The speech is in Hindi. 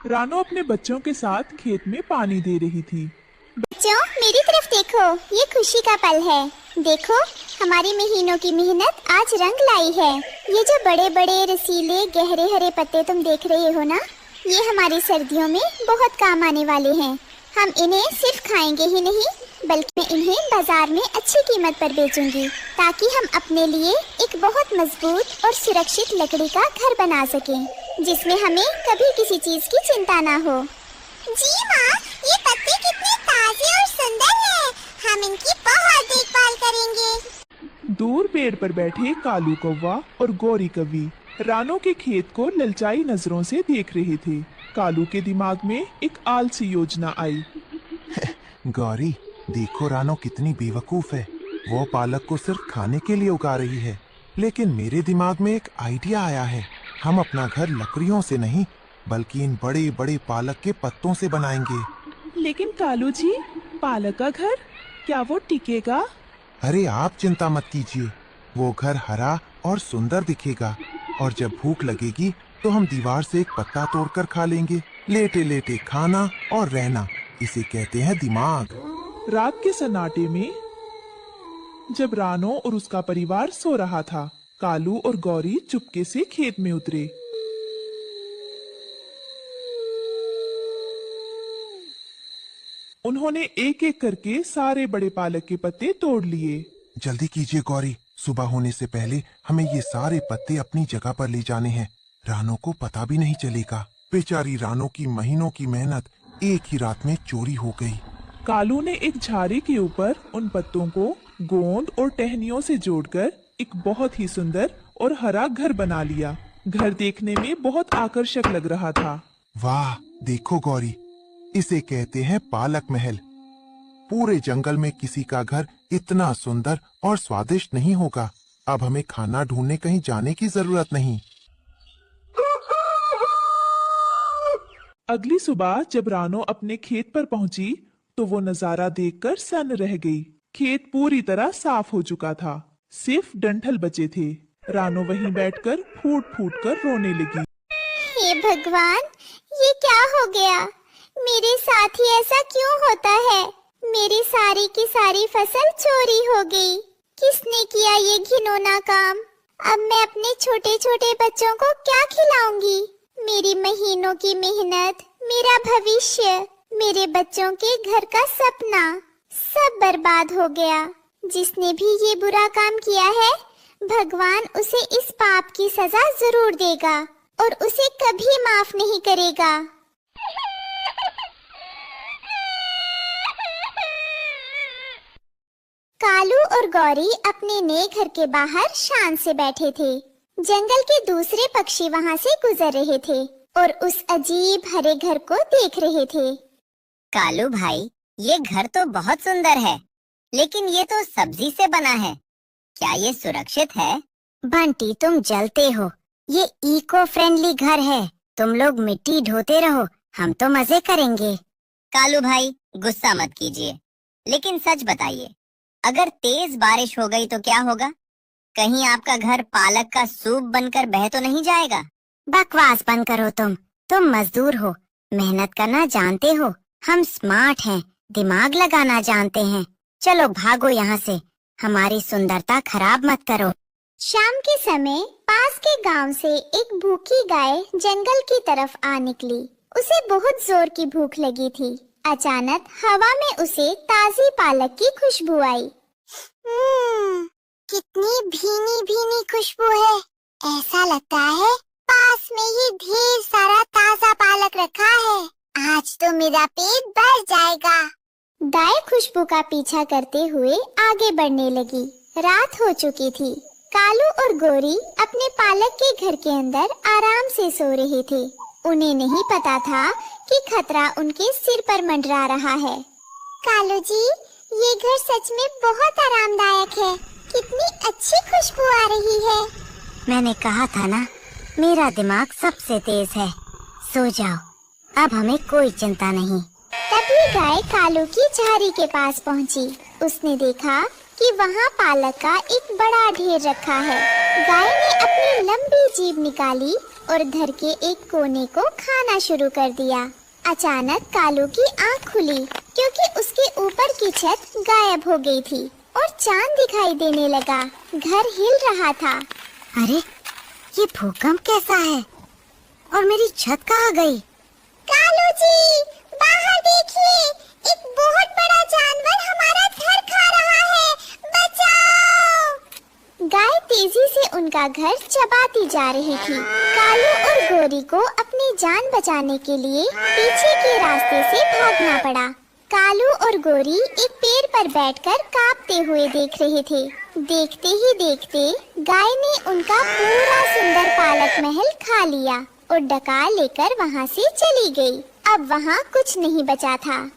रानो अपने बच्चों के साथ खेत में पानी दे रही थी। बच्चों, मेरी तरफ देखो, ये खुशी का पल है। देखो, हमारी महीनों की मेहनत आज रंग लाई है। ये जो बड़े बड़े रसीले गहरे हरे पत्ते तुम देख रहे हो ना, ये हमारी सर्दियों में बहुत काम आने वाले हैं। हम इन्हें सिर्फ खाएंगे ही नहीं, बल्कि मैं इन्हें बाजार में अच्छी कीमत पर बेचूंगी, ताकि हम अपने लिए एक बहुत मजबूत और सुरक्षित लकड़ी का घर बना सकें, जिसमें हमें कभी किसी चीज की चिंता ना हो। जी माँ, ये पत्ते कितने ताजे और सुंदर हैं। हम इनकी बहुत देखभाल करेंगे। दूर पेड़ पर बैठे कालू कौवा और गौरी कौवी रानो के खेत को ललचाई नजरों से देख रहे थे। कालू के दिमाग में एक आलसी योजना आई। गौरी, देखो रानो कितनी बेवकूफ है। वो पालक को सिर्फ खाने के लिए उगा रही है, लेकिन मेरे दिमाग में एक आइडिया आया है। हम अपना घर लकड़ियों से नहीं, बल्कि इन बड़े बड़े पालक के पत्तों से बनाएंगे। लेकिन कालू जी, पालक का घर क्या वो टिकेगा? अरे आप चिंता मत कीजिए, वो घर हरा और सुंदर दिखेगा, और जब भूख लगेगी तो हम दीवार से एक पत्ता तोड़कर खा लेंगे। लेटे लेटे खाना और रहना, इसे कहते हैं दिमाग। रात के सन्नाटे में जब रानो और उसका परिवार सो रहा था, कालू और गौरी चुपके से खेत में उतरे। उन्होंने एक एक करके सारे बड़े पालक के पत्ते तोड़ लिए। जल्दी कीजिए गौरी, सुबह होने से पहले हमें ये सारे पत्ते अपनी जगह पर ले जाने हैं। रानो को पता भी नहीं चलेगा। बेचारी रानो की महीनों की मेहनत एक ही रात में चोरी हो गई। कालू ने एक झाड़ी के ऊपर उन पत्तों को गोंद और टहनियों से जोड़कर एक बहुत ही सुंदर और हरा घर बना लिया। घर देखने में बहुत आकर्षक लग रहा था। वाह, देखो गौरी, इसे कहते हैं पालक महल। पूरे जंगल में किसी का घर इतना सुंदर और स्वादिष्ट नहीं होगा। अब हमें खाना ढूंढने कहीं जाने की जरूरत नहीं। अगली सुबह जब रानो अपने खेत पर पहुंची तो वो नजारा देखकर सन्न रह गई। खेत पूरी तरह साफ हो चुका था, सिर्फ डंठल बचे थे। रानो वहीं बैठकर फूट फूट कर रोने लगी। हे भगवान, ये क्या हो गया? मेरे साथ ही ऐसा क्यों होता है? मेरी सारी की सारी फसल चोरी हो गई। किसने किया ये घिनौना काम? अब मैं अपने छोटे छोटे बच्चों को क्या खिलाऊंगी? मेरी महीनों की मेहनत, मेरा भविष्य, मेरे बच्चों के घर का सपना सब बर्बाद हो गया। जिसने भी ये बुरा काम किया है, भगवान उसे इस पाप की सजा जरूर देगा और उसे कभी माफ नहीं करेगा। कालू और गौरी अपने नए घर के बाहर शान से बैठे थे। जंगल के दूसरे पक्षी वहां से गुजर रहे थे और उस अजीब हरे घर को देख रहे थे। कालू भाई, ये घर तो बहुत सुंदर है, लेकिन ये तो सब्जी से बना है। क्या ये सुरक्षित है? बंटी, तुम जलते हो। ये इको फ्रेंडली घर है। तुम लोग मिट्टी ढोते रहो, हम तो मजे करेंगे। कालू भाई, गुस्सा मत कीजिए, लेकिन सच बताइए, अगर तेज बारिश हो गई तो क्या होगा? कहीं आपका घर पालक का सूप बनकर बह तो नहीं जाएगा? बकवास बंद करो तुम मजदूर हो, मेहनत करना जानते हो। हम स्मार्ट हैं, दिमाग लगाना जानते हैं। चलो भागो यहाँ से, हमारी सुंदरता खराब मत करो। शाम के समय पास के गांव से एक भूखी गाय जंगल की तरफ आ निकली। उसे बहुत जोर की भूख लगी थी। अचानक हवा में उसे ताजी पालक की खुशबू आई। कितनी भीनी भीनी खुशबू है। ऐसा लगता है पास में ही ढेर सारा ताजा पालक रखा है। आज तो मेरा पेट भर जाएगा। गाय खुशबू का पीछा करते हुए आगे बढ़ने लगी। रात हो चुकी थी। कालू और गौरी अपने पालक के घर के अंदर आराम से सो रहे थे। उन्हें नहीं पता था कि खतरा उनके सिर पर मंडरा रहा है। कालू जी, ये घर सच में बहुत आरामदायक है। कितनी अच्छी खुशबू आ रही है। मैंने कहा था ना, मेरा दिमाग सबसे तेज है। सो जाओ, अब हमें कोई चिंता नहीं। तभी गाय कालू की झाड़ी के पास पहुंची। उसने देखा कि वहाँ पालक का एक बड़ा ढेर रखा है। गाय ने अपनी लंबी जीभ निकाली और घर के एक कोने को खाना शुरू कर दिया। अचानक कालू की आंख खुली क्योंकि उसके ऊपर की छत गायब हो गई थी और चांद दिखाई देने लगा। घर हिल रहा था। अरे ये भूकंप कैसा है और मेरी छत कहाँ गई? कालू जी, बाहर देखिए, एक बहुत बड़ा जानवर हमारा घर खा रहा है, बचाओ! गाय तेजी से उनका घर चबाती जा रही थी। कालू और गोरी को अपनी जान बचाने के लिए पीछे के रास्ते से भागना पड़ा। कालू और गोरी एक पेड़ पर बैठकर कांपते हुए देख रहे थे। देखते ही देखते गाय ने उनका पूरा सुंदर पालक महल खा लिया और डकार लेकर वहाँ से चली गई। अब वहाँ कुछ नहीं बचा था।